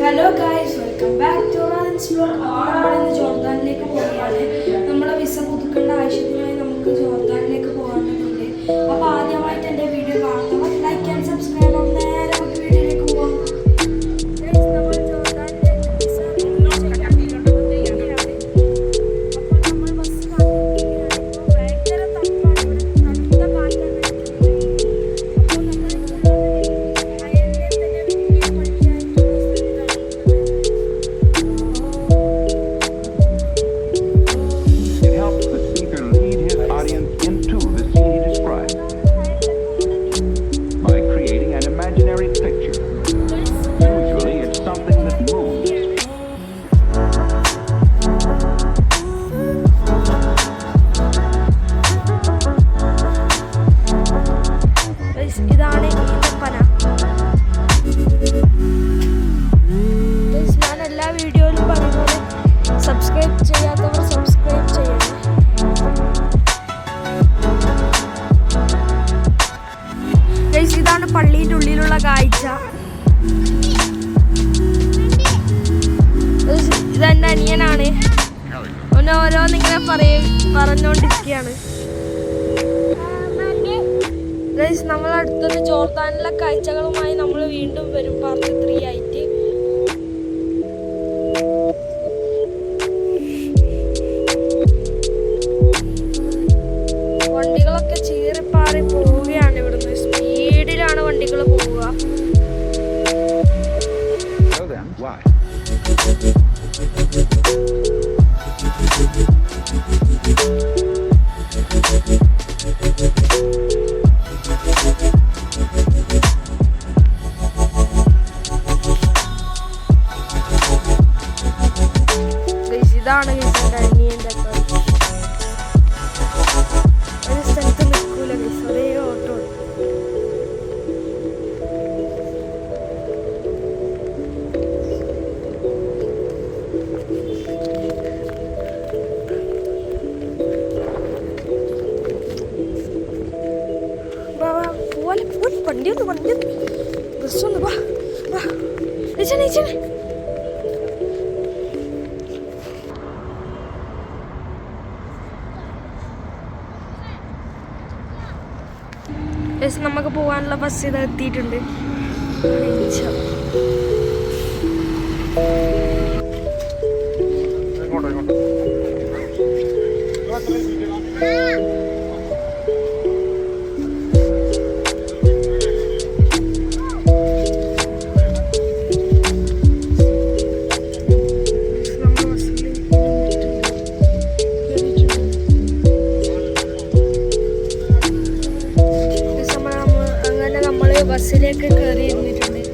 Hello guys, welcome back to Rans vlog. നമ്മൾ ഇന്ന് ജോർദാനിലേക്ക് പോവുകയാണ്. നമ്മളെ വിസ പുതുക്കേണ്ട ആവശ്യത്തിനായി നമുക്ക് ജോർദാനിലേക്ക് പോകേണ്ടതുണ്ട്. അപ്പോൾ ആദ്യമായിട്ട് എൻ്റെ വീഡിയോ കാണുന്നവർ ലൈക്ക് ആൻഡ് സബ്സ്ക്രൈബ് ആവും. നേരെ നമുക്ക് വീഡിയോയിലേക്ക് പോകാം. നമ്മൾ ജോർദാനിലേക്ക് വിസ അപ്പോൾ നമ്മൾ ബസ് കാത്തിരിക്കുകയാണ്. ഇപ്പോൾ ഭയങ്കര തണുപ്പാണ്, ഇവിടെ തണുത്ത കാറ്റാണ്. ഇതാണ് ഈന്തപ്പന. ഞാൻ എല്ലാ വീഡിയോയിലും പറയുന്നത് സബ്സ്ക്രൈബ് ചെയ്യാത്തവർ സബ്സ്ക്രൈബ് ചെയ്യണം. ഇതാണ് പള്ളിയുടെ ഉള്ളിലുള്ള കാഴ്ച. ഇതെൻ്റെ അനിയനാണ്. ഓരോന്നിങ്ങനെ പറഞ്ഞുകൊണ്ടിരിക്കുകയാണ്. നമ്മൾ അടുത്തൊരു ജോർദാനിലെ കാഴ്ചകളുമായി നമ്മൾ വീണ്ടും വരും, പാർട്ട് 3 ആയിട്ട്. വണ്ടികളൊക്കെ ചീറിപ്പാറി പോവുകയാണ്. ഇവിടുന്ന് സ്പീഡിലാണ് വണ്ടികൾ പോവുക. ഇതാണ് എൻ്റെ അനിയൻ്റെ ഒരു സ്ഥലത്ത് നിൽക്കൂല, ഒരേ ഓട്ടോ. വണ്ടി ബസ്സൊന്ന് വാ ചേച്ചനെ. നമുക്ക് പോകാനുള്ള ബസ് ഇത് എത്തിയിട്ടുണ്ട്. ബസ്സിലേക്ക് കയറി ഇരുന്നിട്ടുണ്ട്.